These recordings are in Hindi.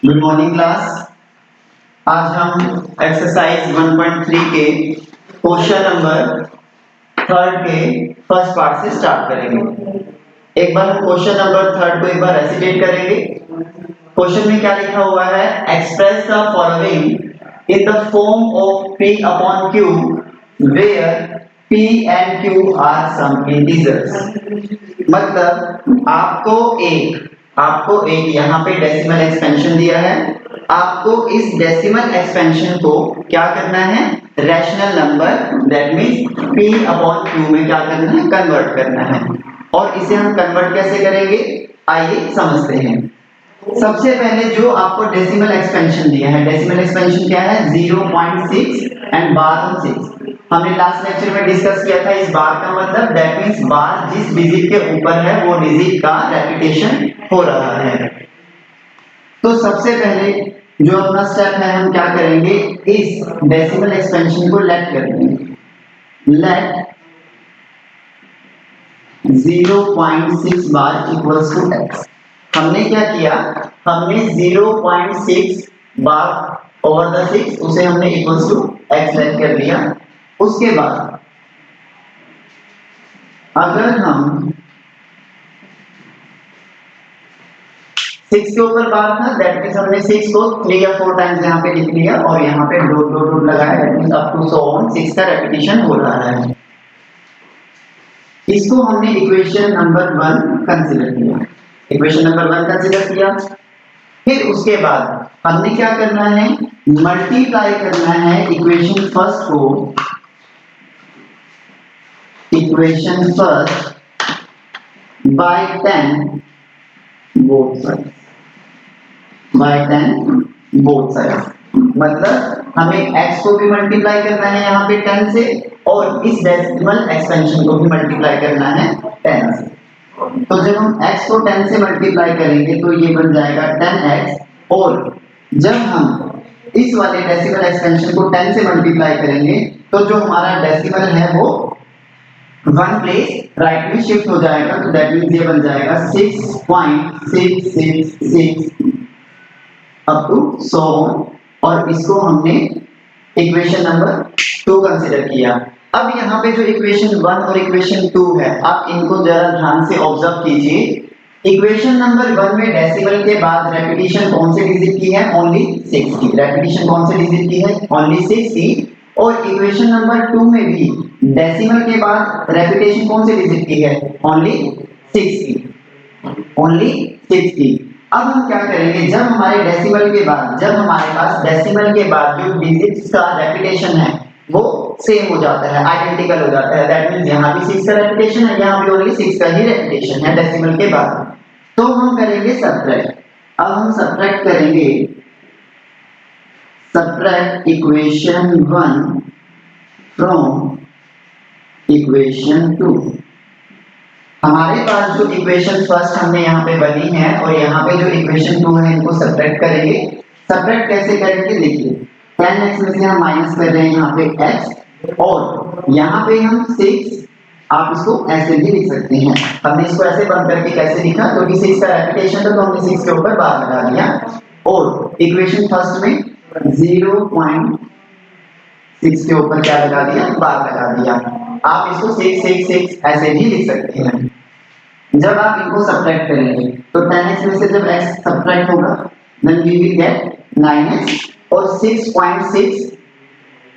Good morning class. आज हम एक्सरसाइज 1.3 के क्वेश्चन नंबर थर्ड के फर्स्ट पार्ट से स्टार्ट करेंगे। एक बार हम क्वेश्चन नंबर थर्ड को एक बार रेसिटेट करेंगे। क्वेश्चन में क्या लिखा हुआ है? Express the following in the form of p upon q where p and q are some integers. मतलब आपको एक यहाँ पे डेसिमल एक्सपेंशन दिया है। आपको इस डेसिमल एक्सपेंशन को क्या करना है? Rational number that means p upon q में क्या करना है? कन्वर्ट करना है। और इसे हम कन्वर्ट कैसे करेंगे? आइए समझते हैं। सबसे पहले जो आपको डेसिमल एक्सपेंशन दिया है, डेसिमल एक्सपेंशन क्या है? 0.6 एंड बार 6। हमने लास्ट लेक्चर में डिस्कस किया था इस बार का मतलब दैट मींस बार जिस डिजिट के ऊपर है वो डिजिट का रेपिटेशन हो रहा है। तो सबसे पहले जो अपना स्टेप है हम क्या करेंगे? इस डेसिमल एक्सपेंशन को लेट कर देंगे। Let 0.6 bar equals to x। हमने क्या किया? हमने 0.6 बार ओवर द 6 उसे हमने इक्वल्स टू x लेट कर दिया। उसके बाद अगर हम 6 के ऊपर बार था दैट मींस हमने 6 को 3 या 4 टाइम्स यहाँ पे लिख लिया और यहाँ पे डॉट डॉट डॉट लगाया that means up to so on 6 का रेपिटेशन हो रहा है। इसको हमने इक्वेशन नंबर 1 कंसीडर किया। इक्वेशन नंबर 1 कंसीडर किया। फिर उसके बाद हमने क्या करना है? मल्टीप्लाई करना है इक्वेशन फर्स्ट को equation first by 10 both side by 10 both side. मतलब हमें x को भी मल्टीप्लाई करना है यहाँ पे 10 से और इस डेसिमल एक्सपेंशन को भी मल्टीप्लाई करना है 10 से। तो जब हम x को 10 से मल्टीप्लाई करेंगे तो ये बन जाएगा 10x और जब हम इस वाले डेसिमल एक्सपेंशन को 10 से मल्टीप्लाई करेंगे तो जो हमारा डेसिमल है वो वन प्लेस राइट में शिफ्ट हो जाएगा। तो दैट मींस ये बन जाएगा 6.666 अप टू सो ऑन और इसको हमने इक्वेशन नंबर 2 कंसीडर किया। अब यहाँ पे जो इक्वेशन 1 और इक्वेशन 2 है आप इनको जरा ध्यान से ऑब्जर्व कीजिए। इक्वेशन नंबर 1 में डेसिमल के बाद रेपिटेशन कौन से डिजिट की है? ओनली 6 की। रेपिटेशन कौन से डिजिट की है? ओनली 6 की। और इक्वेशन नंबर 2 में भी डेसिमल के बाद रेपिटेशन कौन से डिजिट की है? ओनली 6 की। ओनली 6 की। अब हम क्या करेंगे? जब हमारे डेसिमल के बाद जब हमारे पास डेसिमल के बाद जो डिजिट्स का रेपिटेशन है वो सेम हो जाता है, आइडेंटिकल हो जाता है। दैट मींस यहाँ भी 6 का रेपिटेशन है, यहाँ भी ओनली 6 का ही रेपिटेशन है डेसिमल के बाद। तो हम करेंगे सबट्रैक्ट। अब हम सबट्रैक्ट करेंगे सबट्रैक्ट इक्वेशन 1 फ्रॉम इक्वेशन 2। हमारे पास जो इक्वेशन फर्स्ट हमने यहाँ पे बनी है और यहाँ पे जो इक्वेशन 2 है इनको सबट्रैक्ट करेंगे। सबट्रैक्ट कैसे करेंगे? देखिए 10x में से हम माइनस कर रहे हैं यहाँ पे x और यहाँ पे हम 6, आप इसको ऐसे भी लिख सकते हैं। हमने इसको ऐसे बंद करके कैसे लिखा? क्योंकि 6 का रेपिटेशन था तो हमने 6 के ऊपर बार लगा दिया और इक्वेशन फर्स्ट में 0.6 के ऊपर क्या लगा दिया? बार लगा दिया। आप इसको 6 ऐसे भी लिख सकते हैं। जब आप इनको सबट्रैक्ट करेंगे तो 10x में से जब x सबट्रैक्ट होगा then we will get 9x और 6.6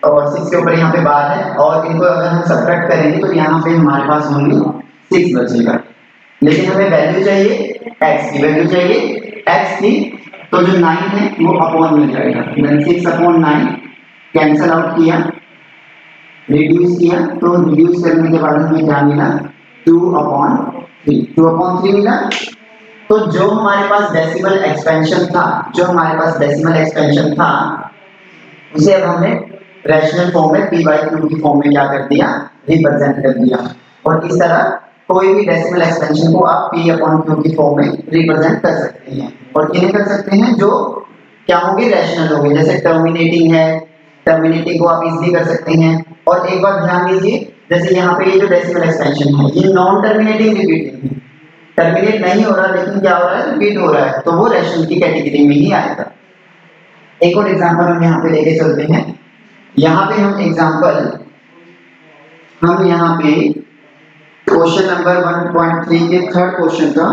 और 6 के ऊपर यहाँ पे बार है और इनको अगर हम सबट्रैक्ट करेंगे तो यहाँ पे हमारे पास ओनली 6 बचेगा। लेकिन हमें वैल्यू चाहिए x की, वैल्यू चाहिए x की। तो जो 9 है वो अपॉन में जाएगा then 6/9 कैंसिल आउट किया, रिड्यूस किया तो रिड्यूस करने के बाद हमें क्या मिला? 2/3 मिला। तो जो हमारे पास डेसिमल एक्सपेंशन था उसे अब हमने रैशनल फॉर्म में p/q की फॉर्म में क्या कर दिया? रिप्रेजेंट कर दिया। और इस तरह कोई भी डेसिमल एक्सपेंशन को आप p/q की फॉर्म में रिप्रेजेंट कर सकते हैं। और किन्हें कर सकते हैं? जो क्या होंगे? रैशनल होंगे। जैसे टर्मिनेटिंग है, टर्मिनेटिंग को आप इजीली कर सकते हैं। और एक बार ध्यान दीजिए, जैसे यहाँ पे ये जो डेसिमल एक्सपेंशन है ये नॉन टर्मिनेटिंग रिपीटिंग है, टर्मिनेट नहीं हो रहा लेकिन क्या हो रहा है? रिपीट हो रहा है, तो वो रैशनल की कैटेगरी में ही आएगा। एक और एग्जांपल हम यहाँ पे लेके चलते हैं। यहाँ पे हम एग्जांपल हम यहाँ पे क्वेश्चन नंबर 1.3 के थर्ड क्वेश्चन का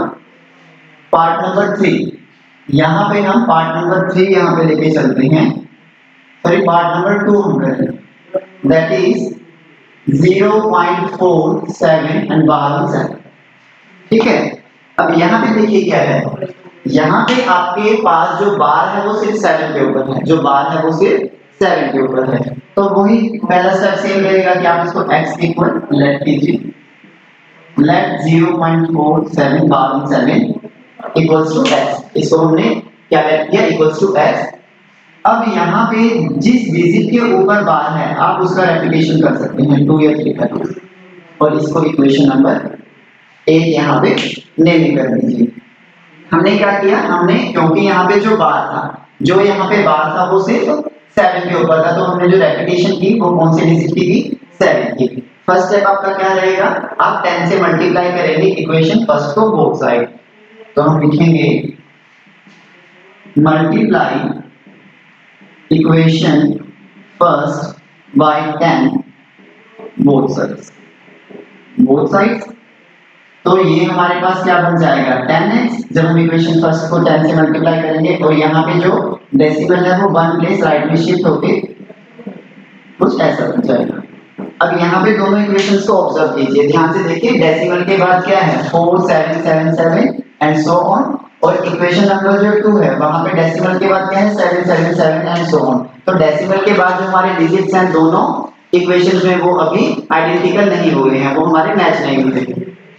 पार्ट नंबर 3, यहाँ पे हम पार्ट नंबर 3 यहाँ पे लेके चलते हैं, सॉरी पार्ट नंबर 2 हम करें, दैट इज 0.47 एंड 7। ठीक है, अब यहाँ पे देखिए क्या है, यहाँ पे आपके पास जो बार है वो सिर्फ 7 के ऊपर है, जो बार है वो सिर्फ 7 के ऊपर है, तो वही पहला स्टेप सेम रहेगा कि आप इसको x इक्वल लेट कीजिए, let 0.47 bar 7 equals to x, इसको हमने क्या लेट किया इक्वल्स टू x। अब यहाँ पे जिस डिजिट के ऊपर बार है आप उसका रेप्लिकेशन कर सकते हैं 2 या 3 करके, और इसको इक्वेशन नंबर 1 यहाँ पे नेम कर दीजिए। हमने क्या किया, हमने क्योंकि यहाँ पे जो बार था, जो यहाँ पे बार था वो सिर्फ 7 के ऊपर था, तो हमने जो रेपिटेशन की वो कौन से डिजिट की थी, 7 की। फर्स्ट स्टेप आपका क्या रहेगा, आप 10 से मल्टीप्लाई करेंगे इक्वेशन फर्स्ट को बोथ साइड, तो हम लिखेंगे multiply equation first by 10 both sides, both sides. तो ये हमारे पास क्या बन जाएगा 10x, जब हम इक्वेशन फर्स्ट को 10 से मल्टीप्लाई करेंगे, और यहाँ पे जो डेसिमल है वो 1 प्लेस राइट में शिफ्ट होके कुछ ऐसा बन जाएगा। अब यहाँ पे दोनों इक्वेशंस को ऑब्जर्व कीजिए, ध्यान से देखिए, डेसिमल के बाद क्या है 4777 एंड सो ऑन, और इक्वेशन नंबर जो 2 है वहां पे डेसिमल के बाद क्या है 777 एंड सो ऑन। तो डेसिमल के बाद जो हमारे डिजिट्स हैं दोनों इक्वेशंस में वो अभी आइडेंटिकल नहीं हुए हैं, वो हमारे मैच नहीं हुए।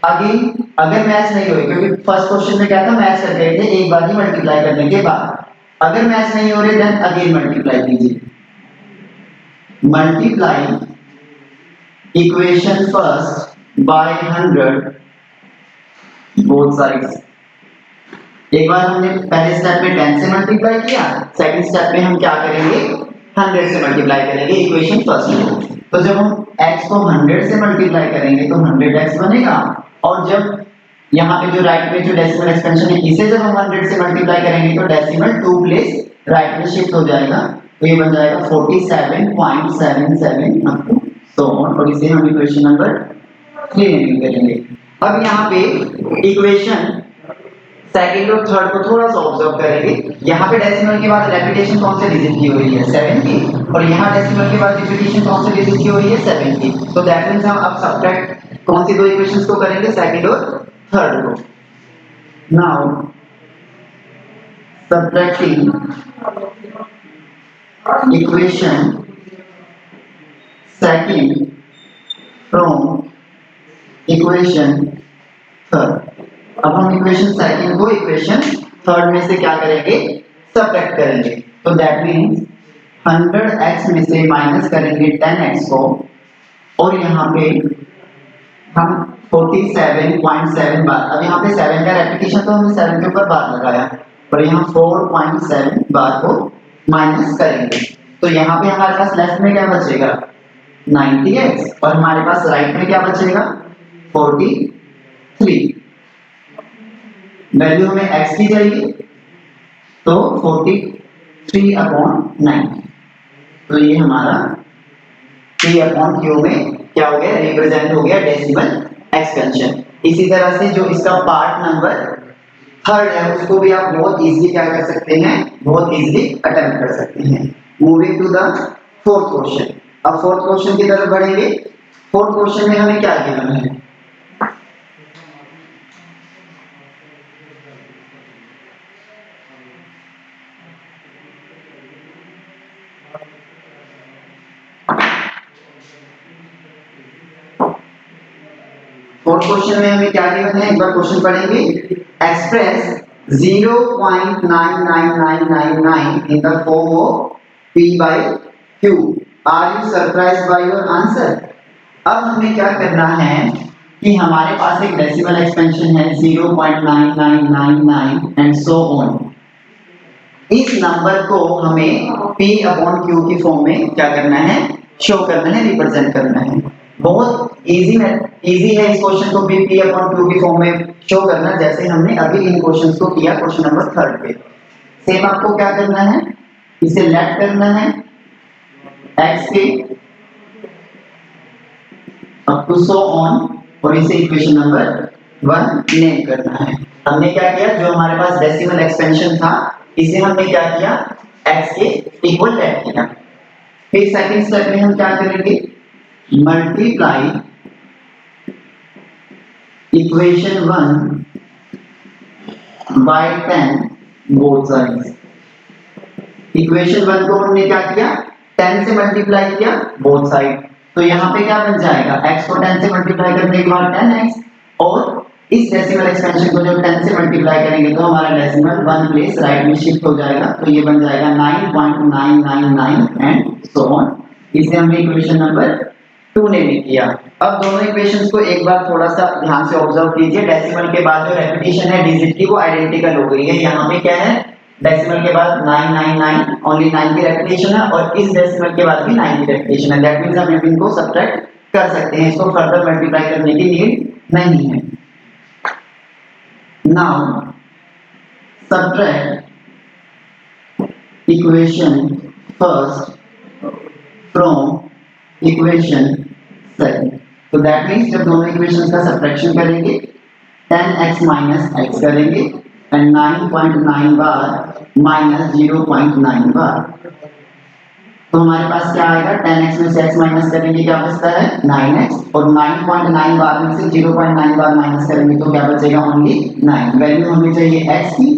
अगेन अगर मैच नहीं हुए, क्योंकि फर्स्ट क्वेश्चन में क्या था मैच कर रहे थे एक बार ही मल्टीप्लाई करने के बाद, अगर मैच नहीं हो रहे देन अगेन मल्टीप्लाई कीजिए, multiply equation first by 100 both sides. एक बार हमने पहले स्टेप में 10 से मल्टीप्लाई किया, सेकंड स्टेप में हम क्या करेंगे 100 से मल्टीप्लाई करेंगे इक्वेशन फर्स्ट को। तो जब हम x को 100 से मल्टीप्लाई करेंगे तो 100x बनेगा, और जब यहाँ पे जो राइट में जो डेसिमल एक्सपेंशन है इसे जब हम 100 से मल्टीप्लाई करेंगे तो डेसिमल 2 प्लेस राइट में शिफ्ट हो जाएगा, तो ये बन जाएगा 47.77 अप टू सो ऑन, और इसे हम इक्वेशन नंबर 3 नेम करेंगे। अब यहाँ पे इक्वेशन सेकंड और थर्ड को थोड़ा सा ऑब्जर्व करेंगे, यहाँ पे डेसिमल के बाद रेपिटेशन कौन से डिजिट की हुई है 7 की, और यहाँ डेसिमल के बाद रिपीटेशन कौन से डिजिट की हुई है 7 की। तो दैट मींस हम अब सब्ट्रैक्ट कौन सी दो इक्वेशंस को करेंगे सेकंड और थर्ड को। Now subtracting equation second from equation third. अब हम इक्वेशन सेकंड को इक्वेशन थर्ड में से क्या करेंगे सब्ट्रैक्ट करेंगे, तो दैट मींस 100x में से माइनस करेंगे 10x को, और यहाँ पे हम 47.7 बार, अब यहाँ पे 7 का रेपिटेशन तो हमने 7 के ऊपर बार लगाया, और यहाँ 4.7 बार को माइनस करेंगे, तो यहाँ पे हमारे पास लेफ्ट में क्या बचेगा 90x, और हमारे पास राइट में क्या बचेगा 43। वैल्यू हमें x की चाहिए, तो 43/90, तो ये हमारा p/q में क्या हो गया रिप्रेजेंट हो गया डेसिमल एक्सपेंशन। इसी तरह से जो इसका पार्ट नंबर थर्ड है उसको भी आप बहुत इजीली क्या कर सकते हैं, बहुत इजीली अटेम्प्ट कर सकते हैं। Moving to the fourth question, अब फोर्थ क्वेश्चन की तरफ बढ़ेंगे। फोर्थ क्वेश्चन में हमें क्या गिवन है, फोर्थ क्वेश्चन में हमें क्या गिवन है, एक बार क्वेश्चन पढ़ेंगे। Express 0.99999 in the form of p/q, are you surprised by your answer. अब हमें क्या करना है कि हमारे पास एक डेसिमल एक्सपेंशन है 0.9999 एंड सो ऑन, इस नंबर को हमें p/q की फॉर्म में क्या करना है शो करना है, रिप्रेजेंट करना है। बहुत इजी है इस क्वेश्चन को भी p/q की फॉर्म में शो करना, जैसे हमने अभी इन क्वेश्चंस को किया क्वेश्चन नंबर 3 पे। सेम आपको क्या करना है इसे लेट करना है x के अप टू सो ऑन, और इसे इक्वेशन नंबर 1 नेम करना है। हमने क्या किया, जो हमारे पास डेसिमल एक्सपेंशन था इसे हमने क्या किया, x के इक्वल लेट किया। फिर सेकंड स्टेप में हम क्या करेंगे, multiply equation 1 by 10 both sides. Equation 1 को हमने क्या किया, 10 से मल्टीप्लाई किया बोथ साइड, तो यहाँ पे क्या बन जाएगा, x को 10 से मल्टीप्लाई करने के बाद 10x, और इस डेसिमल एक्सपेंशन को जब 10 से मल्टीप्लाई करेंगे तो हमारा डेसिमल 1 प्लेस राइट में शिफ्ट हो जाएगा, तो ये बन जाएगा 9.999 एंड सो ऑन। इसे हमने इक्वेशन नंबर 2 ने भी किया। अब दोनों इक्वेशंस को एक बार थोड़ा सा ध्यान से ऑब्जर्व कीजिए, डेसिमल के बाद जो रेपिटेशन है डिजिट की वो आइडेंटिकल हो गई है। यहाँ पे क्या है, डेसिमल के बाद 999 ओनली 9 की रेपिटेशन है, और इस डेसिमल के बाद भी 9 की रेपिटेशन है। दैट मींस हम इनको सब्ट्रैक्ट कर सकते हैं, इसको फर्दर मल्टीप्लाई करने की नीड नहीं है। Now subtract equation first from equation second. तो दैट मींस जब दोनों इक्वेशंस का सब्ट्रैक्शन करेंगे 10x माइनस x करेंगे एंड 9.9 बार माइनस 0.9 बार, तो हमारे पास क्या आएगा, 10x में से x माइनस करेंगे क्या बचता है 9x, और 9.9 बार में से 0.9 बार माइनस करेंगे तो क्या बचेगा ओनली 9। वैल्यू हमें चाहिए x की,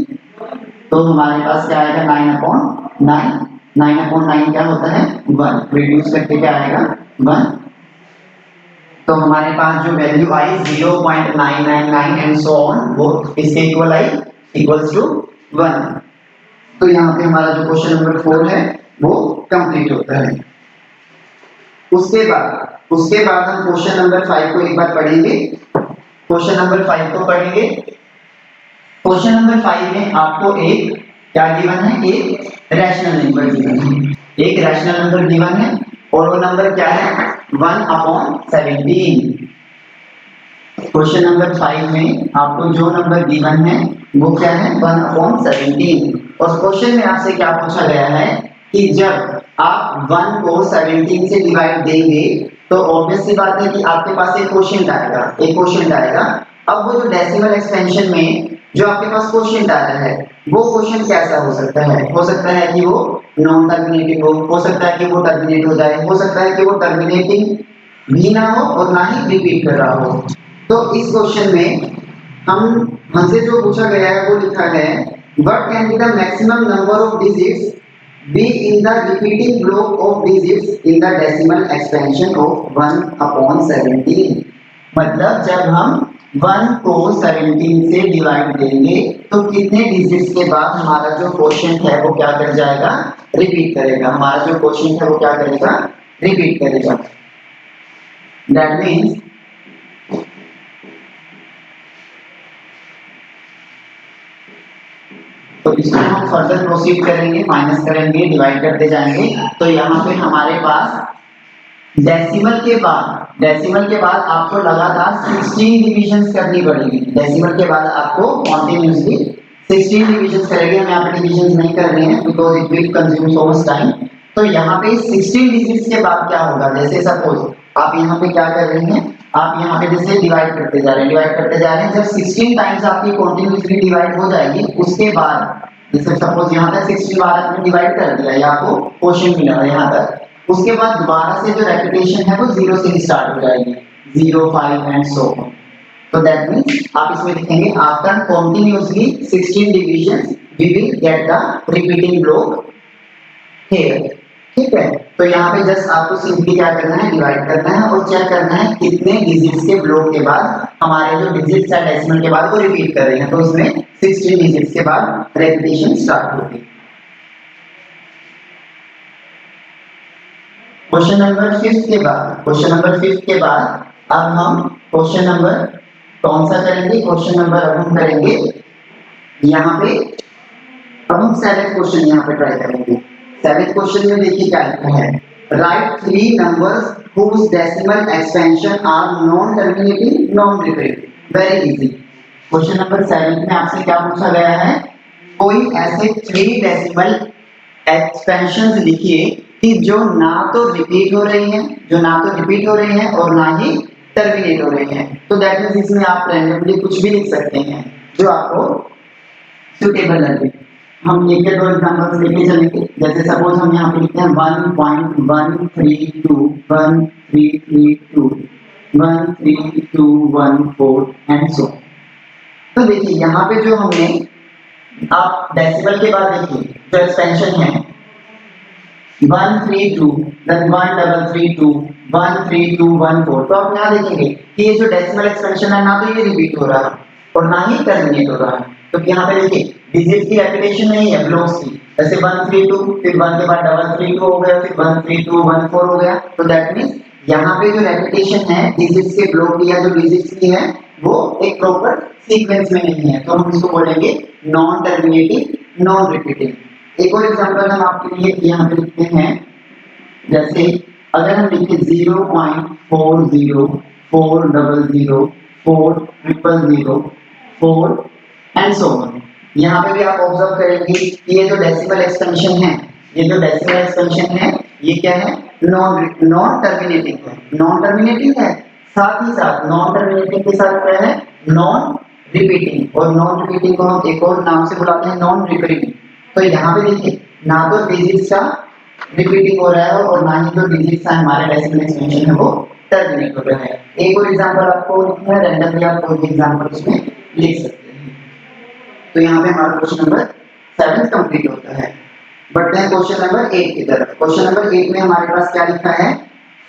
तो हमारे पास क्या आएगा 9/9, 9/9 क्या होता है 1, रिड्यूस करके क्या आएगा 1, तो हमारे पास जो value I 0.999 and so on वो इसके इक्वल आई, इक्वल्स टू 1। तो यहाँ पे हमारा जो क्वेश्चन नंबर 4 है वो कंप्लीट होता है। उसके बाद हम क्वेश्चन नंबर 5 को एक बार पढ़ेंगे। क्वेश्चन नंबर 5 को पढ़ेंगे। क्वेश्चन नंबर 5 में आपको एक क्या गिवन है, एक रैशनल नंबर गिवन है, एक रैशनल नंबर गिवन है, और वो नंबर क्या है 1/17। क्वेश्चन नंबर 5 में आपको जो नंबर गिवन है वो क्या है 1/17, और क्वेश्चन में आपसे क्या पूछा गया है कि जब आप 1 को 17 से डिवाइड देंगे तो ऑब्वियस सी बात है कि आपके पास एक क्वोशिएंट आएगा, एक क्वोशिएंट आएगा। अब वो जो डेसिमल एक्सपेंशन में जो आपके पास क्वोशिएंट आ रहा है वो क्वोशिएंट कैसा हो सकता है, हो सकता है कि वो नॉन टर्मिनेटिव हो सकता है कि वो टर्मिनेट हो जाए, हो सकता है कि वो टर्मिनेटिंग भी ना हो और ना ही रिपीट कर रहा हो। तो इस क्वेश्चन में हमसे जो पूछा गया है वो लिखा है what can be the maximum number of digits be in the repeating block of digits in the decimal expansion of 1/17। मतलब जब हम 1 को 17 से डिवाइड देंगे तो कितने डिजिट्स के बाद हमारा जो क्वोशिएंट है वो क्या कर जाएगा, रिपीट करेगा, हमारा जो क्वोशिएंट है वो क्या करेगा, रिपीट करेगा। दैट मींस तो इसको हम फर्दर प्रोसीड करेंगे, माइनस करेंगे, डिवाइड करते जाएंगे, तो यहाँ पे हमारे पास डेसिमल के बाद आपको लगातार 16 डिविजन्स करनी पड़ेगी। डेसिमल के बाद आपको कंटीन्यूअसली 16 डिविजन्स करेंगे। हम यहाँ पे डिविजन्स नहीं कर रहे हैं because it will consume so much time. तो यहाँ पे 16 डिजिट्स के बाद क्या होगा, जैसे सपोज आप यहाँ पे क्या कर रहे हैं, आप यहाँ पे जैसे डिवाइड करते जा रहे हैं, जब 16 टाइम्स आपकी कंटीन्यूअसली डिवाइड हो जाएगी उसके बाद जैसे सपोज यहाँ तक 16 बार आपने डिवाइड कर दिया या आपको क्वोशिएंट मिला यहाँ तक, उसके बाद दोबारा से जो रेपिटेशन है वो 0 से ही स्टार्ट हो जाएगी, 0, 5 एंड सो ऑन। तो दैट मींस आप इसमें लिखेंगे after continuously 16 divisions we will get the repeating block here. ठीक है, तो यहाँ पे जस्ट आपको सिंपली क्या करना है, डिवाइड करना है और चेक करना है कितने डिजिट्स के ब्लॉक के बाद हमारे जो डिजिट्स है डेसिमल के बाद वो रिपीट कर रहे हैं। तो उसमें 16 डिजिट्स के बाद रेपिटेशन स्टार्ट होगी। क्वेश्चन नंबर 5 के बाद अब हम क्वेश्चन नंबर कौन सा करेंगे, क्वेश्चन नंबर अब हम करेंगे यहाँ पे, अब हम 7th क्वेश्चन यहाँ पे ट्राई करेंगे। 7th क्वेश्चन में देखिए क्या लिखा है, right 3 numbers whose decimal expansion are non terminating non repeating। Very easy. Question number 7 में आपसे क्या पूछा गया है, कोई ऐसे 3 डेसिमल एक्सपेंशंस लिखिए कि जो ना तो रिपीट हो रही हैं, और ना ही टर्मिनेट हो रही हैं। तो दैट मींस इसमें आप रैंडमली कुछ भी लिख सकते हैं जो आपको सुटेबल लगे। हम एक या दो एग्जांपल्स लेके चलेंगे। जैसे सपोज हम यहाँ पे लिखते हैं 1.132 1332 13214 एंड सो। तो देखिए यहाँ पे जो हमने, आप डेसिमल के बाद देखिए जो एक्सपेंशन है 132 then 1332 13214, तो आप यहाँ देखेंगे कि ये जो डेसिमल एक्सपेंशन है ना तो ये रिपीट हो रहा है और ना ही टर्मिनेट हो रहा है। तो यहाँ पे देखिए डिजिट की रेपिटेशन नहीं है, ब्लॉक्स की। जैसे 132 फिर 1 के बाद 332 हो गया, फिर 13214 हो गया। तो दैट मींस यहाँ पे जो रेपिटेशन है डिजिट्स के ब्लॉक की या जो डिजिट्स की है वो एक प्रॉपर सीक्वेंस में नहीं है, तो हम इसको बोलेंगे नॉन टर्मिनेटिंग नॉन रिपीटिंग। एक और एग्जांपल हम आपके लिए यहाँ पे लिखते हैं। जैसे अगर हम लिखें 0.404004000 एंड सो ऑन, यहाँ पे भी आप ऑब्जर्व करेंगे कि ये जो डेसिमल एक्सपेंशन है, ये क्या है, नॉन टर्मिनेटिंग है। साथ ही साथ नॉन टर्मिनेटिंग के साथ क्या है, नॉन रिपीटिंग, और नॉन रिपीटिंग को हम एक और नाम से बुलाते हैं नॉन रिकरिंग। तो यहाँ पे देखिए ना तो डिजिट्स का रिपीटिंग हो रहा है और ना ही जो डिजिट्स है हमारे डेसिमल एक्सपेंशन है वो टर्मिनेट हो रहा है। एक और एग्जांपल आपको लिखना है, रैंडमली आप कोई भी एग्जांपल इसमें लिख सकते हैं। तो यहाँ पे हमारा क्वेश्चन नंबर 7 कंप्लीट होता है। बढ़ते हैं क्वेश्चन नंबर 8 की तरफ। क्वेश्चन नंबर 8 में हमारे पास क्या लिखा है,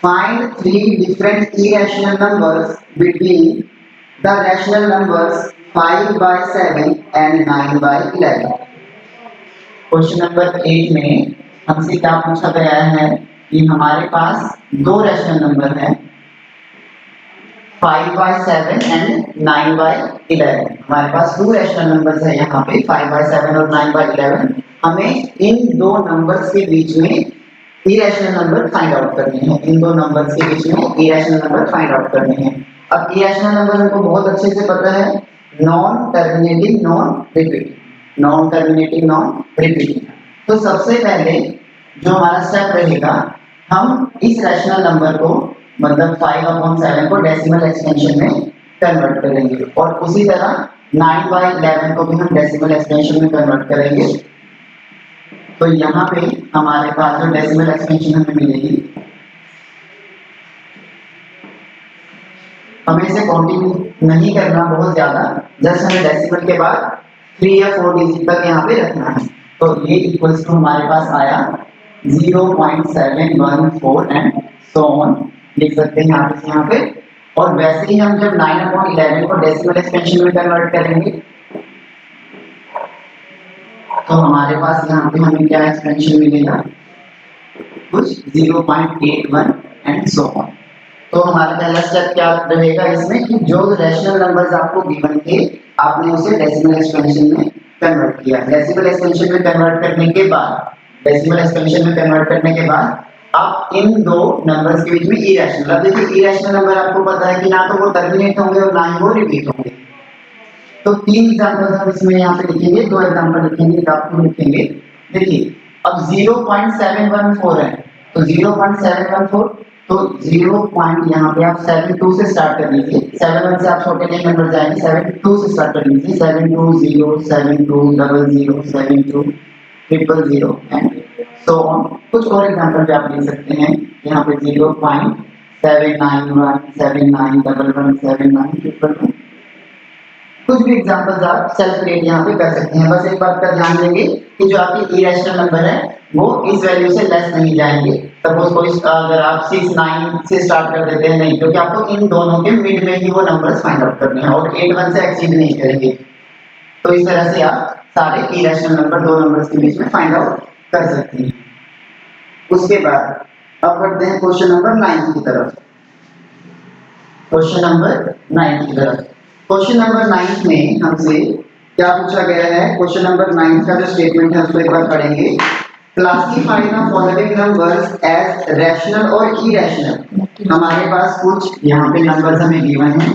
find 3 different irrational numbers between the rational numbers 5/7 and 9/11। Question number 8 में हमसे क्या पूछा गया है कि हमारे पास दो रैशनल नंबर हैं 5/7 एंड 9/11। हमारे पास दो रैशनल नंबर्स है यहाँ पे 5/7 और 9/11। हमें इन दो नंबर्स के बीच में इरेशनल नंबर फाइंड आउट करने हैं। अब इरेशनल नंबर हमको बहुत अच्छे से पता है, नॉन टर्मिनेटिंग नॉन रिपीटिंग। तो सबसे पहले जो हमारा स्टेप रहेगा, हम इस रैशनल नंबर को मतलब 5/7 को डेसिमल एक्सपेंशन में कन्वर्ट करेंगे और उसी तरह 9/11 को भी हम डेसिमल एक्सपेंशन में कन्वर्ट करेंगे। तो यहाँ पे हमारे पास जो डेसिमल एक्सपेंशन हमें मिलेगी, हमें इसे काउंटिंग नहीं करना बहुत ज्यादा, जस्ट हमें डेसिमल के बाद 3 या 4 डिजिट तक यहाँ पे रखना है। तो ये इक्वल्स टू हमारे पास आया 0.714 एंड सो ऑन लिख सकते हैं यहाँ पे। और वैसे ही हम जब 9/11 को डेसिमल एक्सपेंशन में कन्वर्ट करेंगे तो हमारे पास यहाँ पे हमें क्या एक्सपेंशन मिलेगा, कुछ 0.81 एंड सो ऑन। तो हमारा पहला स्टेप क्या रहेगा इसमें कि जो रैशनल नंबर्स आपको गिवन थे आपने उसे डेसिमल एक्सपेंशन में कन्वर्ट किया। डेसिमल एक्सपेंशन में कन्वर्ट करने के बाद आप इन दो नंबर्स के बीच में इरेशनल, अब देखिए इरेशनल नंबर आपको पता है कि ना तो वो टर्मिनेट होंगे और ना ही वो रिपीट होंगे। तो 3 एग्जांपल्स हम इसमें यहाँ पे लिखेंगे, 2 एग्जांपल लिखेंगे, एक आपको लिखेंगे। देखिए अब 0.714 है, तो 0.714 तो 0 पॉइंट यहाँ पे आप 72 से स्टार्ट कर लीजिए। 71 से आप छोटे नहीं नंबर जाएंगे, 72 से स्टार्ट कर लीजिए। 720 7200 7200 एंड सो ऑन। कुछ और एग्जांपल भी आप ले सकते हैं यहाँ पे 0.791 7911 कुछ भी एग्जांपल्स आप सेल्फ क्रिएट यहाँ पे कर सकते हैं। बस एक बात का ध्यान देंगे कि जो आपकी इरेशनल नंबर है वो इस वैल्यू से लेस नहीं जाएंगे। सपोज कोई अगर आप 69 से स्टार्ट कर देते हैं नहीं, क्योंकि आपको इन दोनों के मिड में ही वो नंबर्स फाइंड आउट करने हैं और 81 से एक्सीड नहीं करेंगे। तो इस तरह से आप सारे इरेशनल नंबर दो नंबर्स के बीच में फाइंड आउट कर सकते हैं। उसके बाद अब बढ़ते हैं क्वेश्चन नंबर 9 की तरफ। क्वेश्चन नंबर 9 में हमसे क्या पूछा गया है, क्वेश्चन नंबर 9 का जो स्टेटमेंट है उसको एक बार पढ़ेंगे। Classify the following numbers as rational और इरेशनल। हमारे पास कुछ यहाँ पे नंबर्स हमें गिवन है,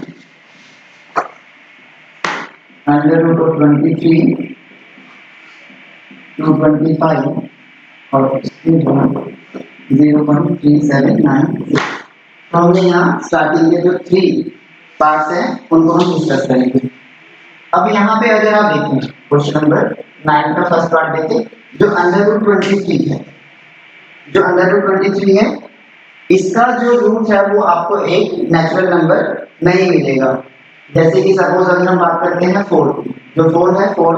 √23 225 और इसके बाद 0.3796। तो हमने यहाँ स्टार्टिंग के जो 3 पार्ट्स हैं उनको हम डिस्कस करेंगे। अब यहाँ पे अगर आप देखें क्वेश्चन नंबर 9 का फर्स्ट पार्ट देखें, जो √23 है, जो √23 है, इसका जो रूट है वो आपको एक नेचुरल नंबर नहीं मिलेगा। जैसे कि सपोज अगर हम बात करते हैं 4 की, जो 4 है 4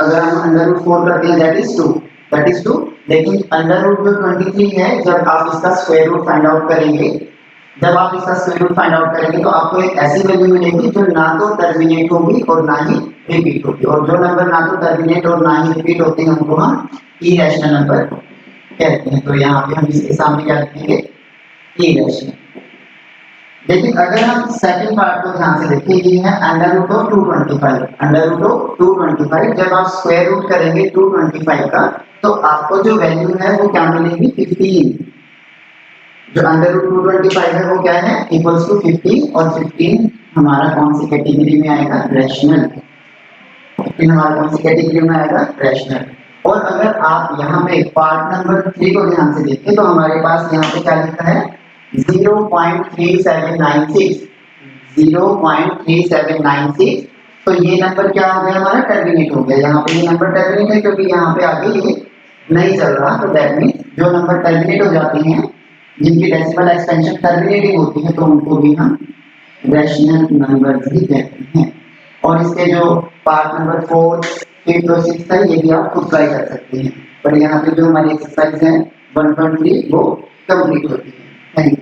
अगर हम √4 करते हैं दैट इज 2। लेकिन √23 है, जब आप इसका स्क्वायर रूट फाइंड आउट करेंगे, जब आप इसका स्क्वायर रूट फाइंड आउट करेंगे तो आपको एक ऐसी वैल्यू मिलेगी जो ना तो टर्मिनेट होगी और ना ही रिपीट होगी, और जो नंबर ना तो टर्मिनेट और ना ही रिपीट होते हैं उनको हम इरेशनल नंबर कहते हैं। तो यहाँ पे हम इसके सामने क्या लिखेंगे, इरेशनल। लेकिन अगर हम सेकंड पार्ट को ध्यान से देखें, ये है √225। जब आप स्क्वायर रूट करेंगे 225 का तो आपको जो वैल्यू है वो क्या मिलेगी, 15। जो √225 है वो क्या है, इक्वल्स टू 15, और 15 हमारा कौन सी कैटेगरी में आएगा, रैशनल। 15 हमारा कौन सी कैटेगरी में आएगा, रैशनल। और अगर आप यहाँ पे पार्ट नंबर 3 को ध्यान से देखें तो हमारे पास यहाँ पे क्या लिखा है, 0.3796। 0.3796। तो ये नंबर क्या हो गया, हमारा टर्मिनेट हो गया। यहाँ पे ये नंबर टर्मिनेट है क्योंकि यहाँ पे आगे ये नहीं चल रहा। तो दैट मीन्स जो नंबर टर्मिनेट हो जाते हैं, जिनकी डेसिमल एक्सपेंशन टर्मिनेटिंग होती है, तो उनको भी हम रैशनल नंबर्स ही कहते हैं। और इसके जो पार्ट नंबर 4, 5 और 6 है, ये भी आप खुद ट्राई कर सकते हैं। पर यहाँ पे जो हमारी एक्सरसाइज है 1.3 वो कंप्लीट होती है। Thank you.